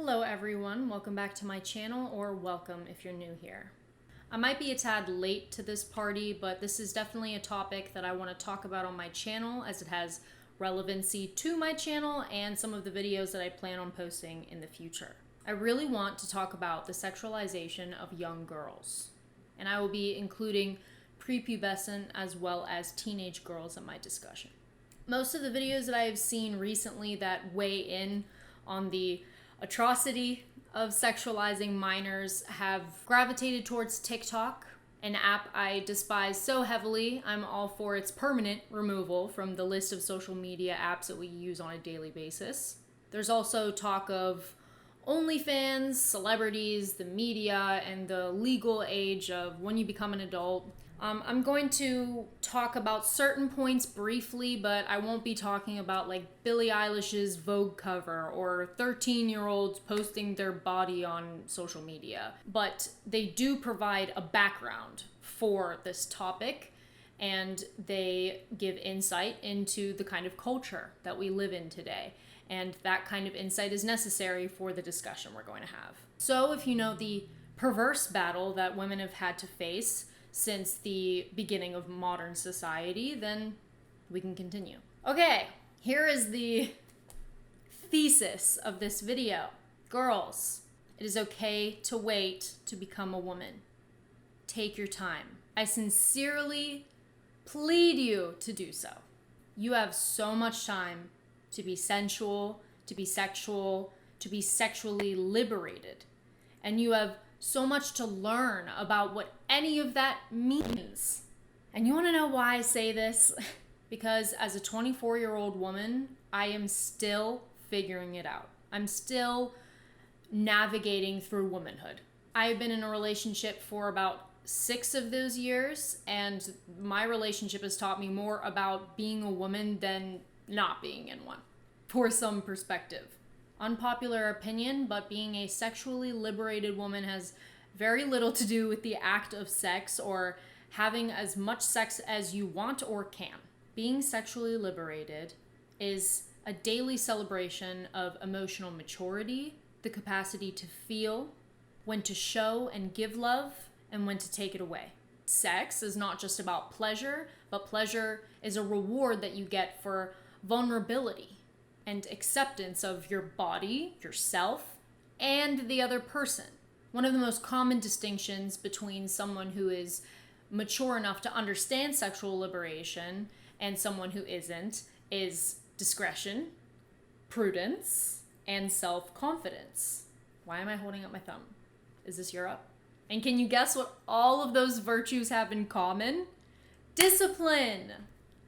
Hello everyone, welcome back to my channel, or welcome if you're new here. I might be a tad late to this party, but this is definitely a topic that I want to talk about on my channel as it has relevancy to my channel and some of the videos that I plan on posting in the future. I really want to talk about the sexualization of young girls, and I will be including prepubescent as well as teenage girls in my discussion. Most of the videos that I have seen recently that weigh in on the atrocity of sexualizing minors have gravitated towards TikTok, an app I despise so heavily. I'm all for its permanent removal from the list of social media apps that we use on a daily basis. There's also talk of OnlyFans, celebrities, the media, and the legal age of when you become an adult. I'm going to talk about certain points briefly, but I won't be talking about like Billie Eilish's Vogue cover or 13-year-olds posting their body on social media. But they do provide a background for this topic, and they give insight into the kind of culture that we live in today. And that kind of insight is necessary for the discussion we're going to have. So if you know the perverse battle that women have had to face since the beginning of modern society, then we can continue. Okay, here is the thesis of this video. Girls, it is okay to wait to become a woman. Take your time. I sincerely plead you to do so. You have so much time to be sensual, to be sexual, to be sexually liberated. And you have so much to learn about what any of that means. And you want to know why I say this? Because as a 24-year-old woman, I am still figuring it out. I'm still navigating through womanhood. I've been in a relationship for about 6 of those years, and my relationship has taught me more about being a woman than not being in one, for some perspective. Unpopular opinion, but being a sexually liberated woman has very little to do with the act of sex or having as much sex as you want or can. Being sexually liberated is a daily celebration of emotional maturity, the capacity to feel, when to show and give love, and when to take it away. Sex is not just about pleasure, but pleasure is a reward that you get for vulnerability and acceptance of your body, yourself, and the other person. One of the most common distinctions between someone who is mature enough to understand sexual liberation and someone who isn't is discretion, prudence, and self-confidence. Why am I holding up my thumb? Is this Europe? And can you guess what all of those virtues have in common? Discipline.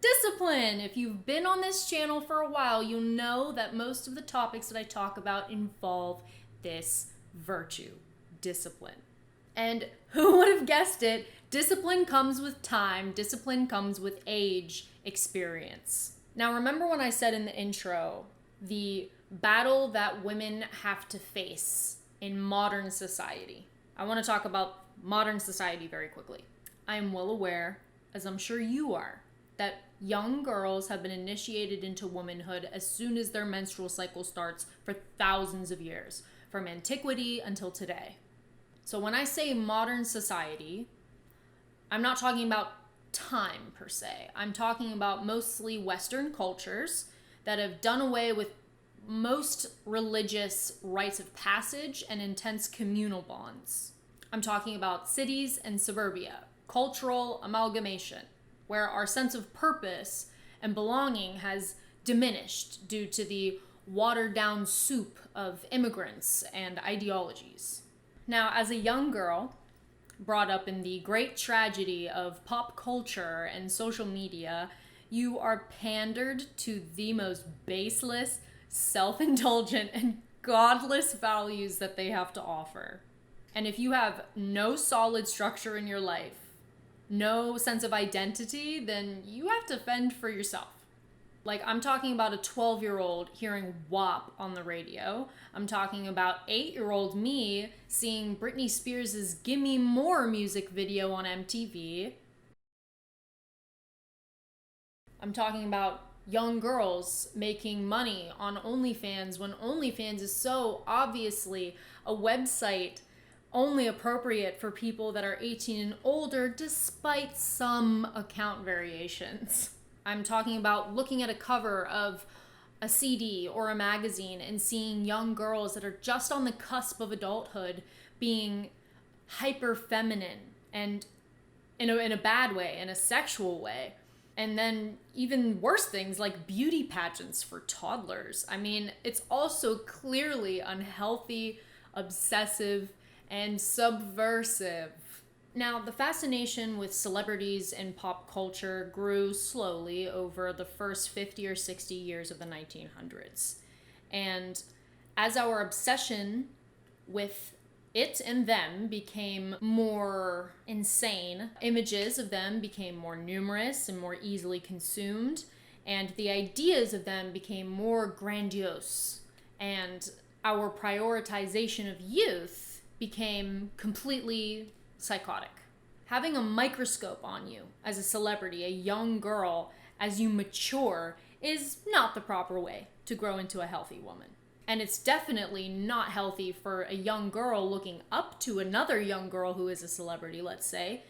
Discipline! If you've been on this channel for a while, you'll know that most of the topics that I talk about involve this virtue, discipline. And who would have guessed it? Discipline comes with time, discipline comes with age, experience. Now remember when I said in the intro, the battle that women have to face in modern society. I want to talk about modern society very quickly. I am well aware, as I'm sure you are, that young girls have been initiated into womanhood as soon as their menstrual cycle starts for thousands of years, from antiquity until today. So when I say modern society, I'm not talking about time per se. I'm talking about mostly Western cultures that have done away with most religious rites of passage and intense communal bonds. I'm talking about cities and suburbia, cultural amalgamation, where our sense of purpose and belonging has diminished due to the watered-down soup of immigrants and ideologies. Now, as a young girl, brought up in the great tragedy of pop culture and social media, you are pandered to the most baseless, self-indulgent, and godless values that they have to offer. And if you have no solid structure in your life, no sense of identity, then you have to fend for yourself. Like, I'm talking about a 12-year-old hearing WAP on the radio. I'm talking about 8-year-old me seeing Britney Spears' Gimme More music video on MTV. I'm talking about young girls making money on OnlyFans when OnlyFans is so obviously a website only appropriate for people that are 18 and older, despite some account variations. I'm talking about looking at a cover of a CD or a magazine and seeing young girls that are just on the cusp of adulthood being hyper feminine and in a bad way, in a sexual way. And then even worse things like beauty pageants for toddlers. I mean, it's also clearly unhealthy, obsessive, and subversive. Now, the fascination with celebrities and pop culture grew slowly over the first 50 or 60 years of the 1900s. And as our obsession with it and them became more insane, images of them became more numerous and more easily consumed, and the ideas of them became more grandiose, and our prioritization of youth became completely psychotic. Having a microscope on you as a celebrity, a young girl, as you mature, is not the proper way to grow into a healthy woman. And it's definitely not healthy for a young girl looking up to another young girl who is a celebrity, let's say,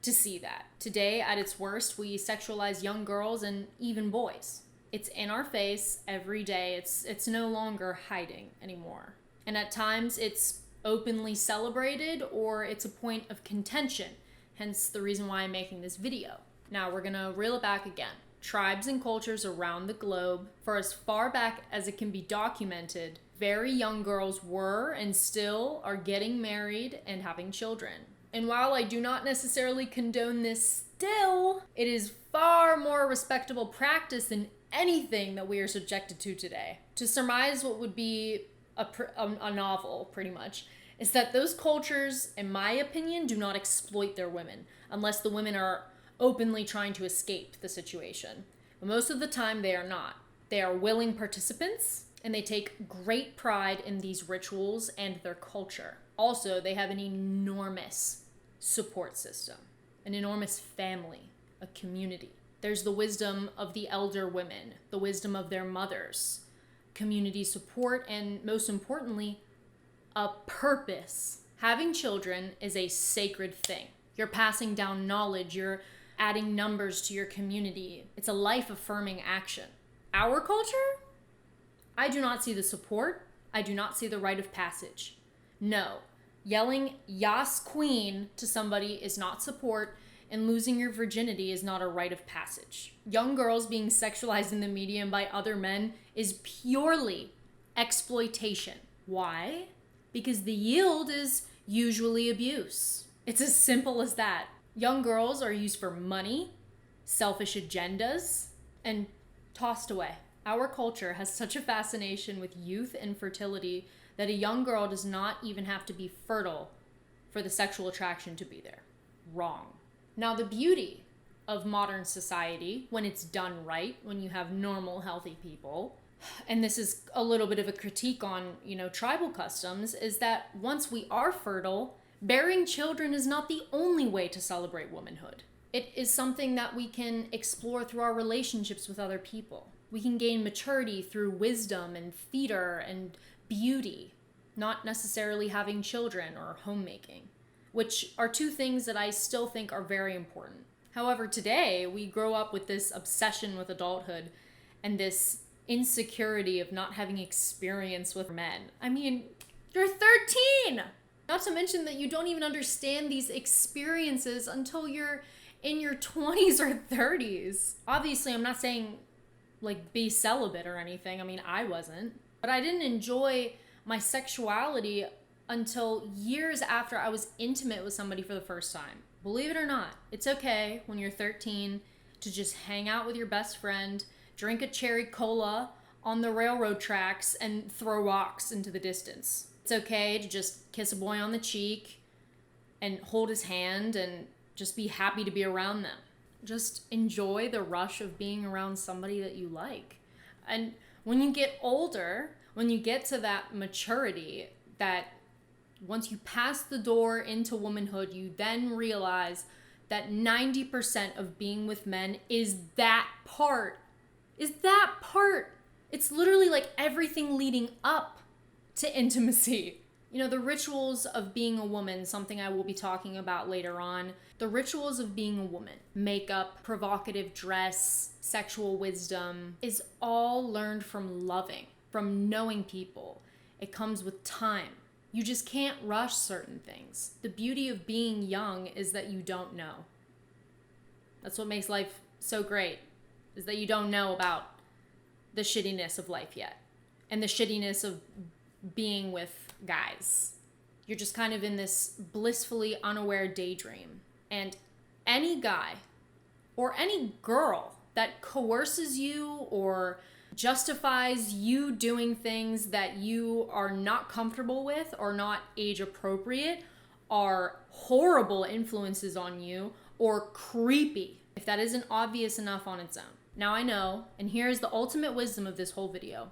to see that. Today, at its worst, we sexualize young girls and even boys. It's in our face every day. It's no longer hiding anymore. And at times, it's openly celebrated or it's a point of contention, hence the reason why I'm making this video. Now, we're gonna reel it back again. Tribes and cultures around the globe, for as far back as it can be documented, very young girls were and still are getting married and having children. And while I do not necessarily condone this still, it is far more respectable practice than anything that we are subjected to today. To surmise what would be a novel, pretty much, is that those cultures, in my opinion, do not exploit their women, unless the women are openly trying to escape the situation. But most of the time, they are not. They are willing participants, and they take great pride in these rituals and their culture. Also, they have an enormous support system, an enormous family, a community. There's the wisdom of the elder women, the wisdom of their mothers, community support, and most importantly, a purpose. Having children is a sacred thing. You're passing down knowledge, you're adding numbers to your community. It's a life-affirming action. Our culture? I do not see the support. I do not see the rite of passage. No, yelling "Yas Queen" to somebody is not support, and losing your virginity is not a rite of passage. Young girls being sexualized in the media and by other men is purely exploitation. Why? Because the yield is usually abuse. It's as simple as that. Young girls are used for money, selfish agendas, and tossed away. Our culture has such a fascination with youth and fertility that a young girl does not even have to be fertile for the sexual attraction to be there. Wrong. Now, the beauty of modern society, when it's done right, when you have normal, healthy people, and this is a little bit of a critique on, tribal customs, is that once we are fertile, bearing children is not the only way to celebrate womanhood. It is something that we can explore through our relationships with other people. We can gain maturity through wisdom and theater and beauty, not necessarily having children or homemaking, which are two things that I still think are very important. However, today we grow up with this obsession with adulthood and this insecurity of not having experience with men. I mean, you're 13! Not to mention that you don't even understand these experiences until you're in your 20s or 30s. Obviously, I'm not saying be celibate or anything. I mean, I wasn't. But I didn't enjoy my sexuality until years after I was intimate with somebody for the first time. Believe it or not, it's okay when you're 13 to just hang out with your best friend, drink a cherry cola on the railroad tracks, and throw rocks into the distance. It's okay to just kiss a boy on the cheek and hold his hand and just be happy to be around them. Just enjoy the rush of being around somebody that you like. And when you get older, when you get to that maturity, that once you pass the door into womanhood, you then realize that 90% of being with men is that part is that part. It's literally like everything leading up to intimacy. You know, the rituals of being a woman, something I will be talking about later on. The rituals of being a woman, makeup, provocative dress, sexual wisdom, is all learned from loving, from knowing people. It comes with time. You just can't rush certain things. The beauty of being young is that you don't know. That's what makes life so great, is that you don't know about the shittiness of life yet, and the shittiness of being with guys. You're just kind of in this blissfully unaware daydream. And any guy or any girl that coerces you or justifies you doing things that you are not comfortable with or not age appropriate are horrible influences on you or creepy, if that isn't obvious enough on its own. Now I know, and here's the ultimate wisdom of this whole video.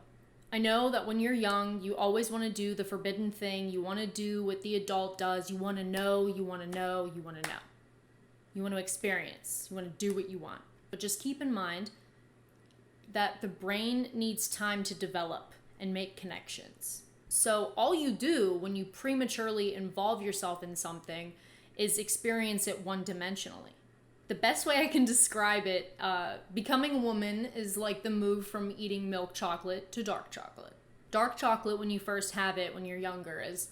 I know that when you're young, you always want to do the forbidden thing. You want to do what the adult does. You want to know, you want to know, you want to know. You want to experience. You want to do what you want. But just keep in mind that the brain needs time to develop and make connections. So all you do when you prematurely involve yourself in something is experience it one-dimensionally. The best way I can describe it, becoming a woman is like the move from eating milk chocolate to dark chocolate. Dark chocolate, when you first have it when you're younger, is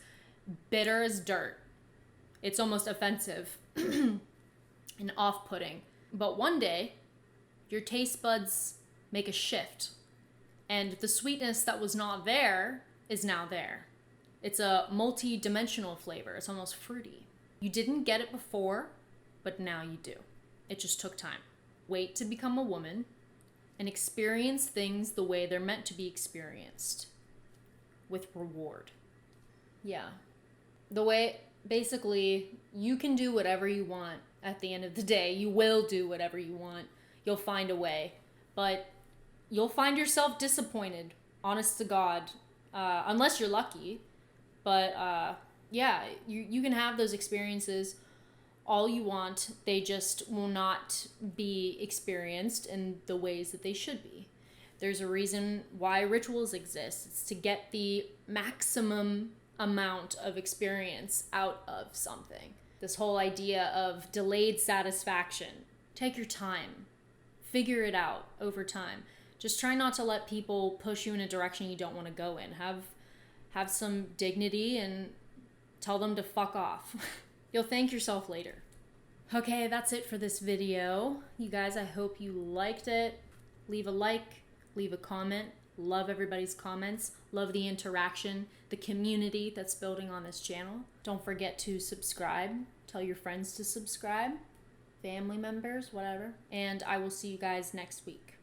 bitter as dirt. It's almost offensive and off-putting. But one day, your taste buds make a shift, and the sweetness that was not there is now there. It's a multi-dimensional flavor. It's almost fruity. You didn't get it before, but now you do. It just took time. Wait to become a woman and experience things the way they're meant to be experienced, with reward. Yeah. The way, basically, you can do whatever you want at the end of the day. You will do whatever you want. You'll find a way. But you'll find yourself disappointed, honest to God, unless you're lucky. But yeah, you can have those experiences all you want. They just will not be experienced in the ways that they should be. There's a reason why rituals exist. It's to get the maximum amount of experience out of something. This whole idea of delayed satisfaction. Take your time. Figure it out over time. Just try not to let people push you in a direction you don't want to go in. Have some dignity and tell them to fuck off. You'll thank yourself later. Okay, that's it for this video. You guys, I hope you liked it. Leave a like, leave a comment. Love everybody's comments. Love the interaction, the community that's building on this channel. Don't forget to subscribe. Tell your friends to subscribe. Family members, whatever. And I will see you guys next week.